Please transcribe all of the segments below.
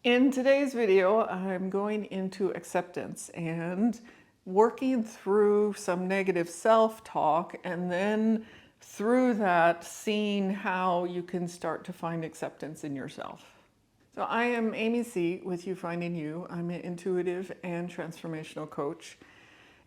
In today's video, I'm going into acceptance and working through some negative self-talk, and then through that, seeing how you can start to find acceptance in yourself. So I am AmyC with You Finding You. I'm an intuitive and transformational coach.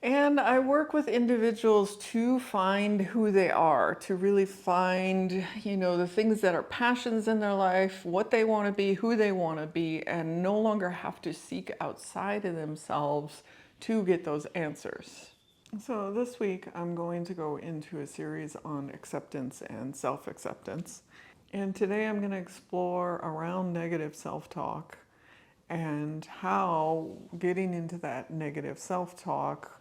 And I work with individuals to find who they are, to really find, the things that are passions in their life, what they want to be, who they want to be, and no longer have to seek outside of themselves to get those answers. So this week I'm going to go into a series on acceptance and self-acceptance. And today I'm going to explore around negative self-talk and how getting into that negative self-talk,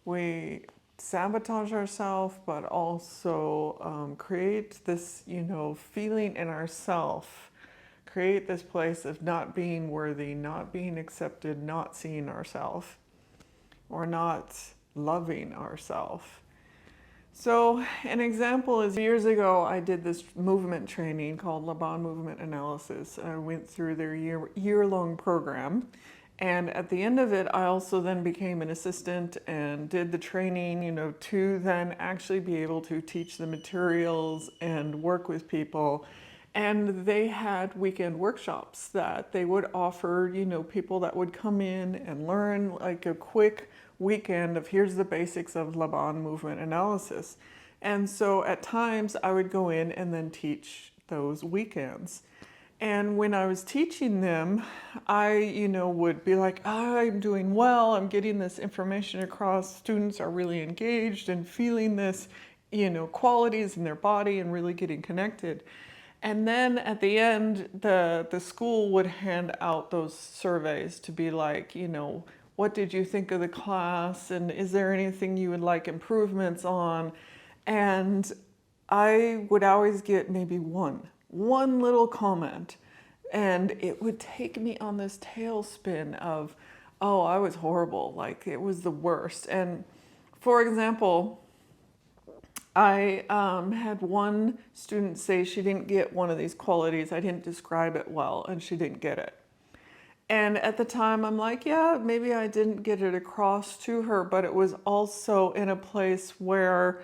we sabotage ourselves, but also create this, feeling in ourselves, create this place of not being worthy, not being accepted, not seeing ourselves, or not loving ourselves. So an example is years ago I did this movement training called Laban Movement Analysis. I went through their year-long program, and at the end of it I also then became an assistant and did the training, to then actually be able to teach the materials and work with people. And they had weekend workshops that they would offer, people that would come in and learn like a quick weekend of here's the basics of Laban movement analysis. And so at times I would go in and then teach those weekends. And when I was teaching them, I, would be like, I'm doing well, I'm getting this information across, students are really engaged and feeling this, qualities in their body and really getting connected. And then at the end, the school would hand out those surveys to be like, what did you think of the class? And is there anything you would like improvements on? And I would always get maybe one little comment. And it would take me on this tailspin of, oh, I was horrible. Like it was the worst. And for example, I had one student say she didn't get one of these qualities. I didn't describe it well, and she didn't get it. And at the time, I'm like, yeah, maybe I didn't get it across to her, but it was also in a place where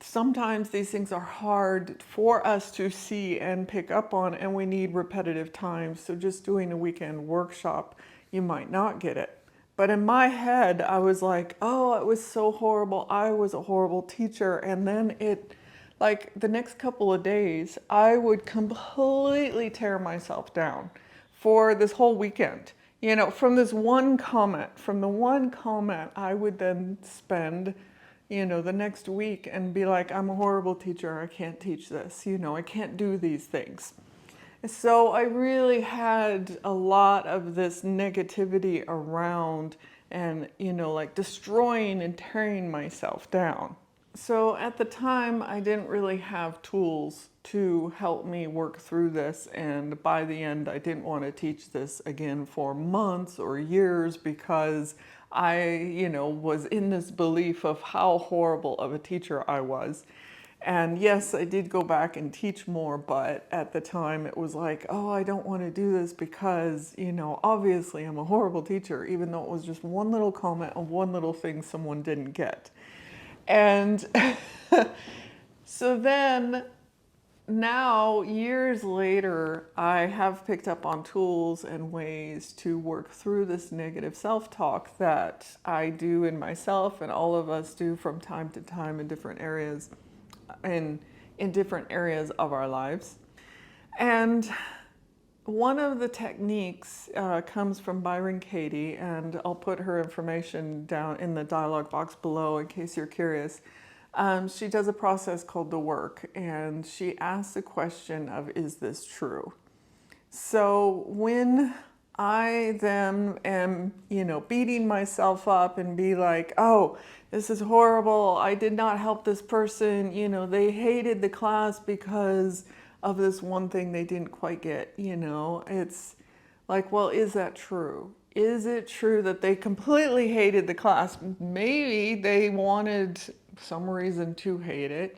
sometimes these things are hard for us to see and pick up on, and we need repetitive time. So just doing a weekend workshop, you might not get it. But in my head, I was like, oh, it was so horrible. I was a horrible teacher. And then like the next couple of days, I would completely tear myself down for this whole weekend. From this one comment, I would then spend, the next week and be like, I'm a horrible teacher. I can't teach this. I can't do these things. So I really had a lot of this negativity around and, like destroying and tearing myself down. So at the time, I didn't really have tools to help me work through this. And by the end, I didn't want to teach this again for months or years because I, was in this belief of how horrible of a teacher I was. And yes, I did go back and teach more, but at the time it was like, oh, I don't want to do this because, obviously I'm a horrible teacher, even though it was just one little comment of one little thing someone didn't get. And so then now, years later, I have picked up on tools and ways to work through this negative self-talk that I do in myself and all of us do from time to time in different areas in different areas of our lives. And one of the techniques comes from Byron Katie, and I'll put her information down in the dialog box below in case you're curious. She does a process called the work, and she asks the question of, is this true? So when I then am, beating myself up and be like, oh, this is horrible. I did not help this person. They hated the class because of this one thing they didn't quite get. It's like, well, is that true? Is it true that they completely hated the class? Maybe they wanted some reason to hate it.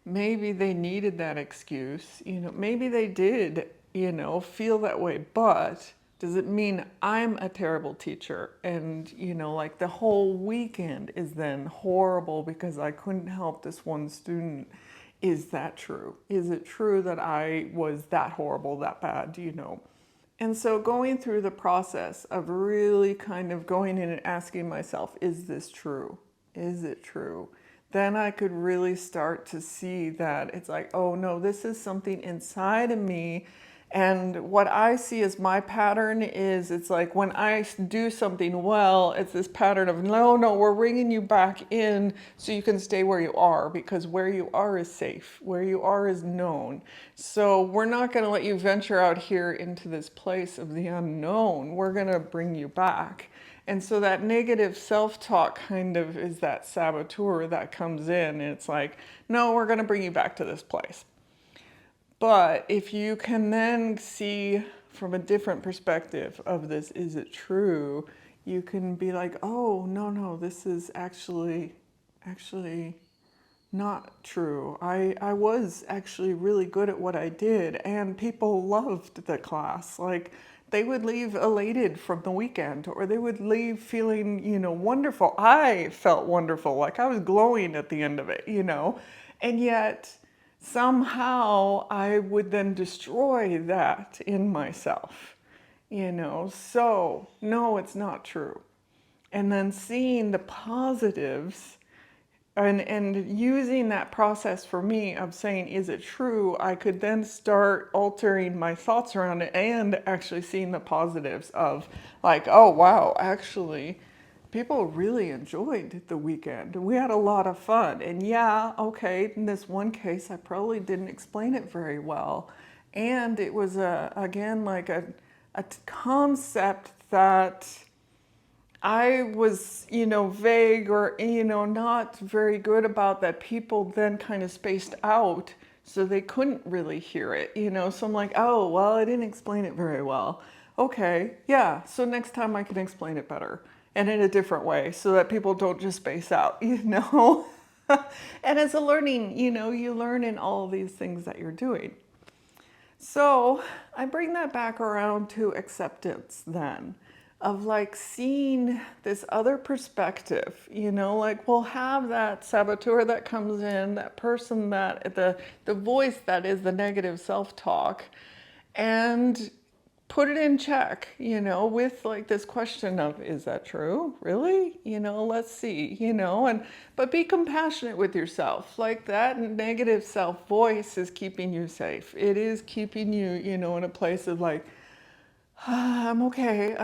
Maybe they needed that excuse. Maybe they did, feel that way. But Does it mean I'm a terrible teacher? And, like the whole weekend is then horrible because I couldn't help this one student. Is that true? Is it true that I was that horrible, that bad? And so going through the process of really kind of going in and asking myself, is this true? Is it true? Then I could really start to see that it's like, oh no, this is something inside of me. And what I see as my pattern is, it's like when I do something well, it's this pattern of, no, we're bringing you back in so you can stay where you are, because where you are is safe, where you are is known. So we're not going to let you venture out here into this place of the unknown. We're going to bring you back. And so that negative self-talk kind of is that saboteur that comes in. And it's like, no, we're going to bring you back to this place. But if you can then see from a different perspective of this, is it true? You can be like, oh, no, this is actually not true. I was actually really good at what I did, and people loved the class. Like, they would leave elated from the weekend, or they would leave feeling, wonderful. I felt wonderful, like I was glowing at the end of it, and yet somehow I would then destroy that in myself, so no, it's not true. And then seeing the positives and using that process for me of saying, is it true? I could then start altering my thoughts around it and actually seeing the positives of like, oh, wow, actually, people really enjoyed the weekend. We had a lot of fun. And yeah, okay, in this one case, I probably didn't explain it very well. And it was, again, like a concept that I was, vague or, not very good about, that people then kind of spaced out so they couldn't really hear it, So I'm like, oh, well, I didn't explain it very well. Okay, yeah, so next time I can explain it better and in a different way so that people don't just space out, And as a learning, you learn in all of these things that you're doing. So I bring that back around to acceptance then, of like seeing this other perspective, like we'll have that saboteur that comes in, that person, that the voice that is the negative self-talk, and put it in check, with like this question of, is that true? Really? Let's see, but be compassionate with yourself. Like that negative self voice is keeping you safe. It is keeping you, in a place of like, I'm okay,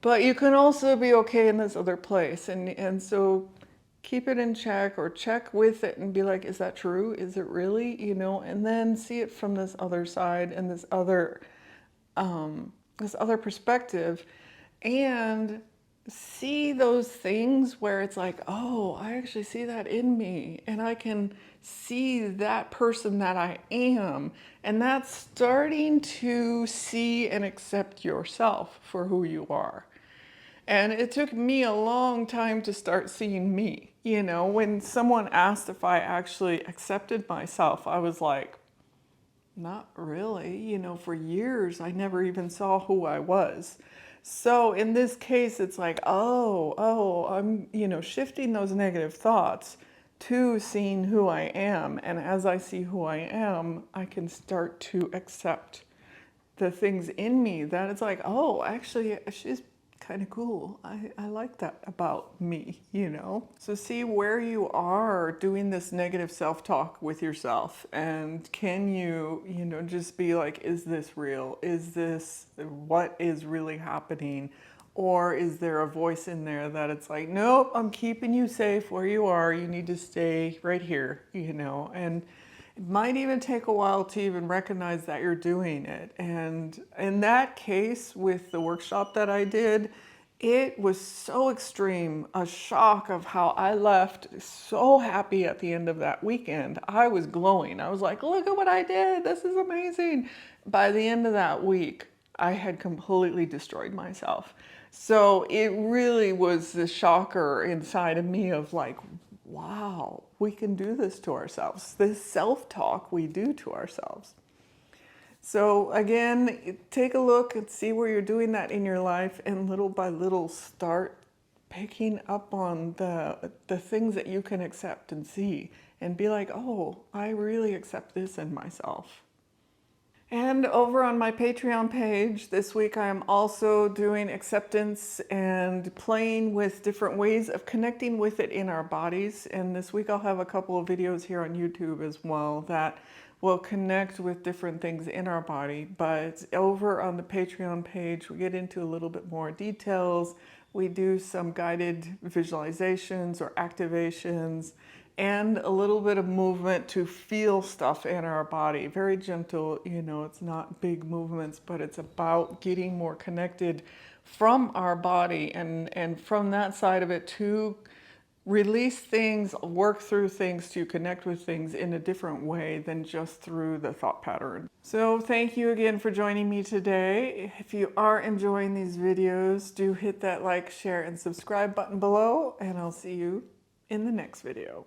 but you can also be okay in this other place. And so keep it in check, or check with it and be like, is that true? Is it really? And then see it from this other side and this other perspective, and see those things where it's like, oh, I actually see that in me, and I can see that person that I am. And that's starting to see and accept yourself for who you are. And it took me a long time to start seeing me. When someone asked if I actually accepted myself, I was like, not really. For years, I never even saw who I was. So in this case, it's like, oh, I'm, shifting those negative thoughts to seeing who I am. And as I see who I am, I can start to accept the things in me that it's like, oh, actually, she's kind of cool. I like that about me, So see where you are doing this negative self-talk with yourself. And can you, just be like, is this real? Is this what is really happening? Or is there a voice in there that it's like, nope, I'm keeping you safe where you are. You need to stay right here, And it might even take a while to even recognize that you're doing it. And in that case, with the workshop that I did, it was so extreme, a shock of how I left so happy at the end of that weekend. I was glowing. I was like, look at what I did. This is amazing. By the end of that week, I had completely destroyed myself. So it really was the shocker inside of me of like, wow, we can do this to ourselves. This self-talk we do to ourselves. So again, take a look and see where you're doing that in your life, and little by little start picking up on the things that you can accept and see and be like, oh, I really accept this in myself. And over on my Patreon page this week, I am also doing acceptance and playing with different ways of connecting with it in our bodies. And this week I'll have a couple of videos here on YouTube as well that will connect with different things in our body. But over on the Patreon page, we get into a little bit more details. We do some guided visualizations or activations, and a little bit of movement to feel stuff in our body. Very gentle, you know, it's not big movements, but it's about getting more connected from our body, and from that side of it to release things, work through things, to connect with things in a different way than just through the thought pattern. So thank you again for joining me today. If you are enjoying these videos, do hit that like, share, and subscribe button below, and I'll see you in the next video.